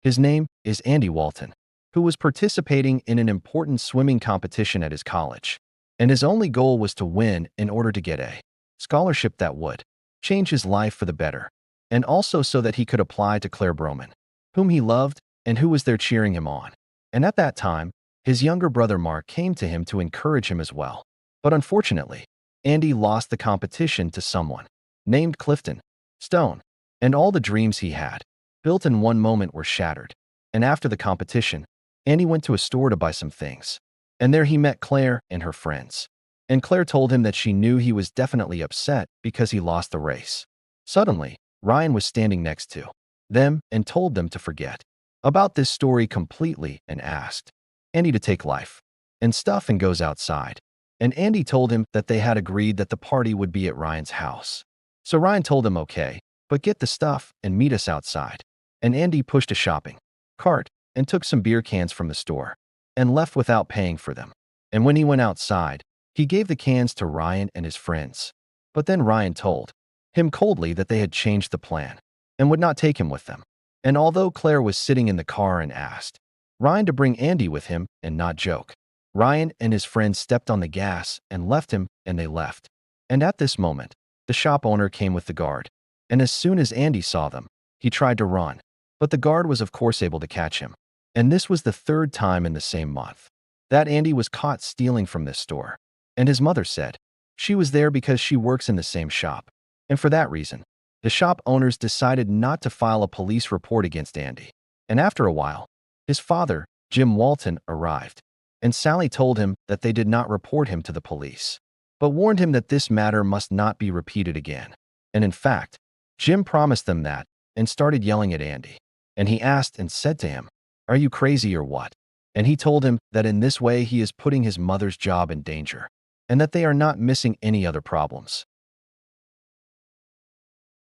His name is Andy Walton, who was participating in an important swimming competition at his college. And his only goal was to win in order to get a scholarship that would change his life for the better, and also so that he could apply to Claire Broman, whom he loved and who was there cheering him on. And at that time, his younger brother Mark came to him to encourage him as well. But unfortunately, Andy lost the competition to someone named Clifton Stone, and all the dreams he had built in one moment were shattered. And after the competition, Andy went to a store to buy some things. And there he met Claire and her friends. And Claire told him that she knew he was definitely upset because he lost the race. Suddenly, Ryan was standing next to them and told them to forget about this story completely and asked Andy to take life and stuff and goes outside. And Andy told him that they had agreed that the party would be at Ryan's house. So Ryan told him, okay, but get the stuff and meet us outside. And Andy pushed a shopping cart and took some beer cans from the store and left without paying for them. And when he went outside, he gave the cans to Ryan and his friends. But then Ryan told him coldly that they had changed the plan and would not take him with them. And although Claire was sitting in the car and asked Ryan to bring Andy with him and not joke, Ryan and his friends stepped on the gas and left him, and they left. And at this moment, the shop owner came with the guard. And as soon as Andy saw them, he tried to run. But the guard was of course able to catch him. And this was the third time in the same month that Andy was caught stealing from this store. And his mother said she was there because she works in the same shop. And for that reason, the shop owners decided not to file a police report against Andy. And after a while, his father, Jim Walton, arrived. And Sally told him that they did not report him to the police, but warned him that this matter must not be repeated again. And in fact, Jim promised them that and started yelling at Andy. And he asked and said to him, "Are you crazy or what?" And he told him that in this way he is putting his mother's job in danger and that they are not missing any other problems.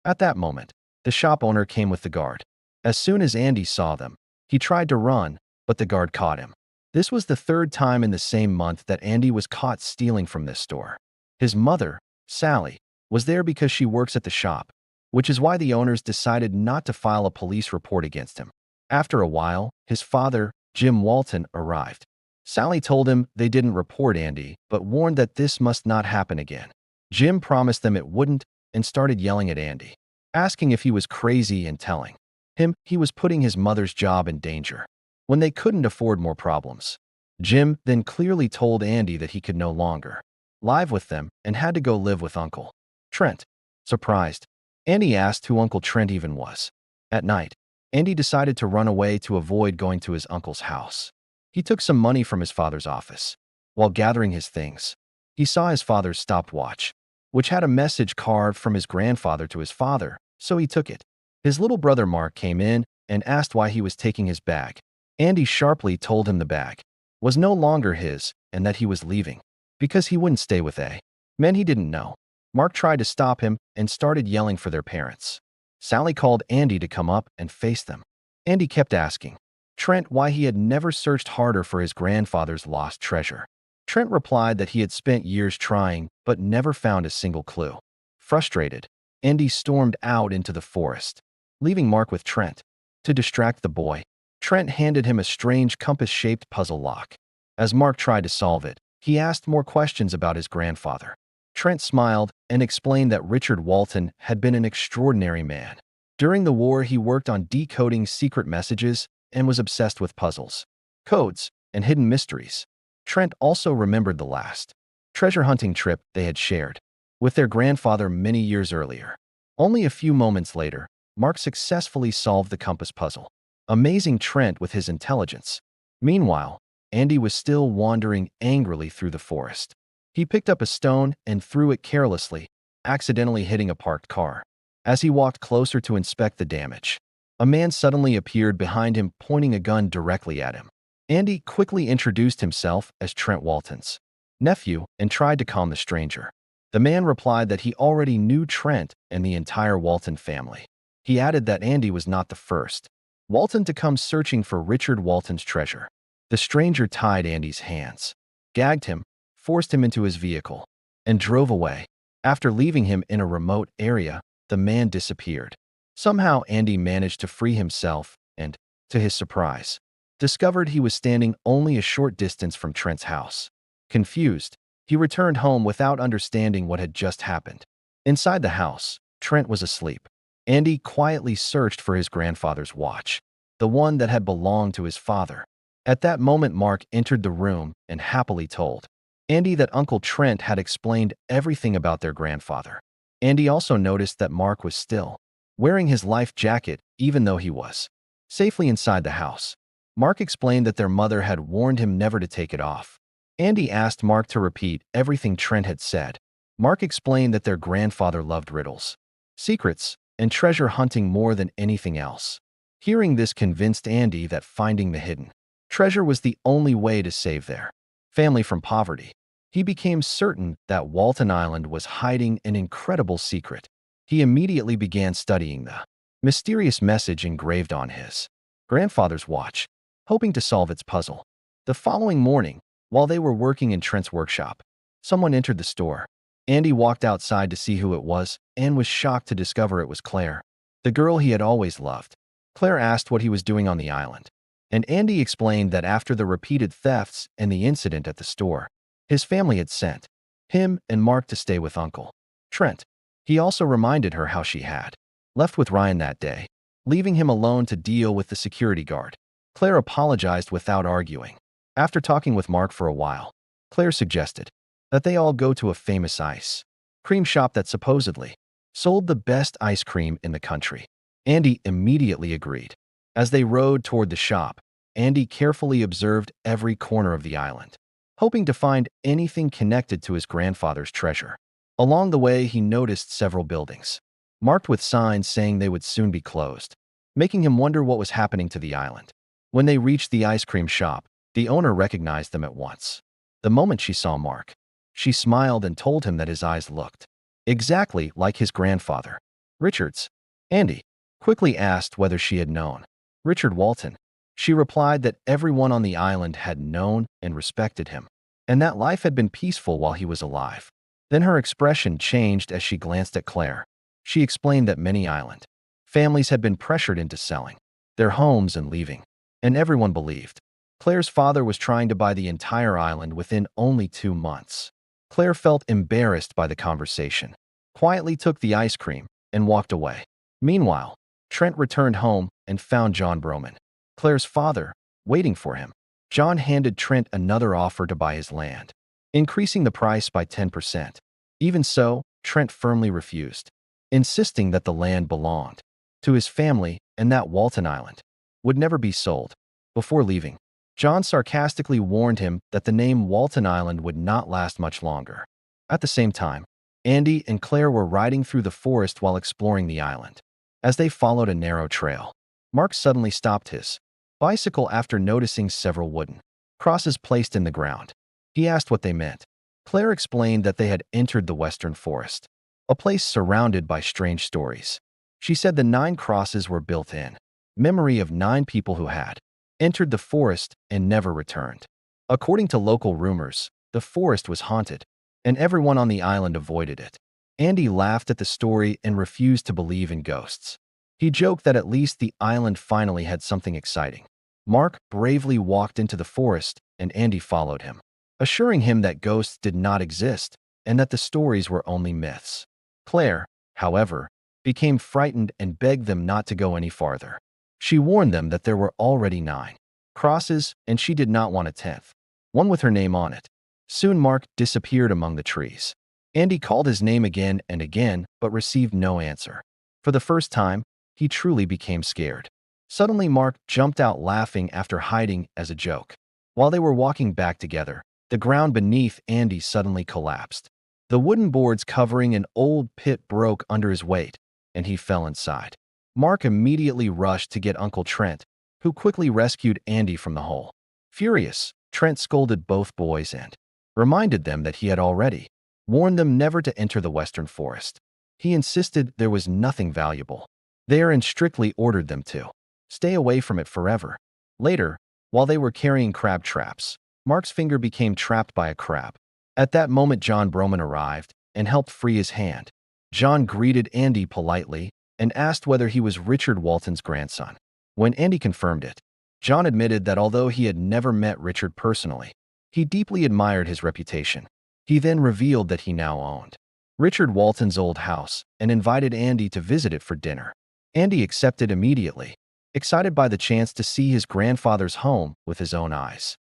At that moment, the shop owner came with the guard. As soon as Andy saw them, he tried to run, but the guard caught him. This was the third time in the same month that Andy was caught stealing from this store. His mother, Sally, was there because she works at the shop, which is why the owners decided not to file a police report against him. After a while, his father, Jim Walton, arrived. Sally told him they didn't report Andy, but warned that this must not happen again. Jim promised them it wouldn't and started yelling at Andy, asking if he was crazy and telling him he was putting his mother's job in danger when they couldn't afford more problems. Jim then clearly told Andy that he could no longer live with them and had to go live with Uncle Trent. Surprised, Andy asked who Uncle Trent even was. At night, Andy decided to run away to avoid going to his uncle's house. He took some money from his father's office. While gathering his things, he saw his father's stopwatch, which had a message carved from his grandfather to his father, so he took it. His little brother Mark came in and asked why he was taking his bag. Andy sharply told him the bag was no longer his and that he was leaving because he wouldn't stay with a men he didn't know. Mark tried to stop him and started yelling for their parents. Sally called Andy to come up and face them. Andy kept asking Trent why he had never searched harder for his grandfather's lost treasure. Trent replied that he had spent years trying but never found a single clue. Frustrated, Andy stormed out into the forest, leaving Mark with Trent. To distract the boy, Trent handed him a strange compass-shaped puzzle lock. As Mark tried to solve it, he asked more questions about his grandfather. Trent smiled and explained that Richard Walton had been an extraordinary man. During the war, he worked on decoding secret messages and was obsessed with puzzles, codes, and hidden mysteries. Trent also remembered the last treasure hunting trip they had shared with their grandfather many years earlier. Only a few moments later, Mark successfully solved the compass puzzle, amazing Trent with his intelligence. Meanwhile, Andy was still wandering angrily through the forest. He picked up a stone and threw it carelessly, accidentally hitting a parked car. As he walked closer to inspect the damage, a man suddenly appeared behind him, pointing a gun directly at him. Andy quickly introduced himself as Trent Walton's nephew and tried to calm the stranger. The man replied that he already knew Trent and the entire Walton family. He added that Andy was not the first Walton to come searching for Richard Walton's treasure. The stranger tied Andy's hands, gagged him, forced him into his vehicle, and drove away. After leaving him in a remote area, the man disappeared. Somehow Andy managed to free himself and to his surprise, discovered he was standing only a short distance from Trent's house. Confused, he returned home without understanding what had just happened. Inside the house, Trent was asleep. Andy quietly searched for his grandfather's watch, the one that had belonged to his father. At that moment, Mark entered the room and happily told Andy that Uncle Trent had explained everything about their grandfather. Andy also noticed that Mark was still wearing his life jacket even though he was safely inside the house. Mark explained that their mother had warned him never to take it off. Andy asked Mark to repeat everything Trent had said. Mark explained that their grandfather loved riddles, secrets, and treasure hunting more than anything else. Hearing this convinced Andy that finding the hidden treasure was the only way to save their family from poverty. He became certain that Walton Island was hiding an incredible secret. He immediately began studying the mysterious message engraved on his grandfather's watch, hoping to solve its puzzle. The following morning, while they were working in Trent's workshop, someone entered the store. Andy walked outside to see who it was and was shocked to discover it was Claire, the girl he had always loved. Claire asked what he was doing on the island, and Andy explained that after the repeated thefts and the incident at the store, his family had sent him and Mark to stay with Uncle Trent. He also reminded her how she had left with Ryan that day, leaving him alone to deal with the security guard. Claire apologized without arguing. After talking with Mark for a while, Claire suggested that they all go to a famous ice cream shop that supposedly sold the best ice cream in the country. Andy immediately agreed. As they rode toward the shop, Andy carefully observed every corner of the island, hoping to find anything connected to his grandfather's treasure. Along the way, he noticed several buildings, marked with signs saying they would soon be closed, making him wonder what was happening to the island. When they reached the ice cream shop, the owner recognized them at once. The moment she saw Mark, she smiled and told him that his eyes looked exactly like his grandfather, Richard's. Andy quickly asked whether she had known Richard Walton. She replied that everyone on the island had known and respected him, and that life had been peaceful while he was alive. Then her expression changed as she glanced at Claire. She explained that many island families had been pressured into selling their homes and leaving, and everyone believed Claire's father was trying to buy the entire island within only 2 months. Claire felt embarrassed by the conversation, quietly took the ice cream, and walked away. Meanwhile, Trent returned home and found John Broman, Claire's father, waiting for him. John handed Trent another offer to buy his land, increasing the price by 10%. Even so, Trent firmly refused, insisting that the land belonged to his family and that Walton Island would never be sold. Before leaving, John sarcastically warned him that the name Walton Island would not last much longer. At the same time, Andy and Claire were riding through the forest while exploring the island. As they followed a narrow trail, Mark suddenly stopped his bicycle after noticing several wooden crosses placed in the ground. He asked what they meant. Claire explained that they had entered the western forest, a place surrounded by strange stories. She said the 9 crosses were built in memory of 9 people who had entered the forest and never returned. According to local rumors, the forest was haunted, and everyone on the island avoided it. Andy laughed at the story and refused to believe in ghosts. He joked that at least the island finally had something exciting. Mark bravely walked into the forest, and Andy followed him, assuring him that ghosts did not exist and that the stories were only myths. Claire, however, became frightened and begged them not to go any farther. She warned them that there were already 9 crosses, and she did not want a 10th, one with her name on it. Soon Mark disappeared among the trees. Andy called his name again and again, but received no answer. For the first time, he truly became scared. Suddenly, Mark jumped out laughing after hiding as a joke. While they were walking back together, the ground beneath Andy suddenly collapsed. The wooden boards covering an old pit broke under his weight, and he fell inside. Mark immediately rushed to get Uncle Trent, who quickly rescued Andy from the hole. Furious, Trent scolded both boys and reminded them that he had already warned them never to enter the western forest. He insisted there was nothing valuable there and strictly ordered them to stay away from it forever. Later, while they were carrying crab traps, Mark's finger became trapped by a crab. At that moment, John Broman arrived and helped free his hand. John greeted Andy politely and asked whether he was Richard Walton's grandson. When Andy confirmed it, John admitted that although he had never met Richard personally, he deeply admired his reputation. He then revealed that he now owned Richard Walton's old house and invited Andy to visit it for dinner. Andy accepted immediately, excited by the chance to see his grandfather's home with his own eyes.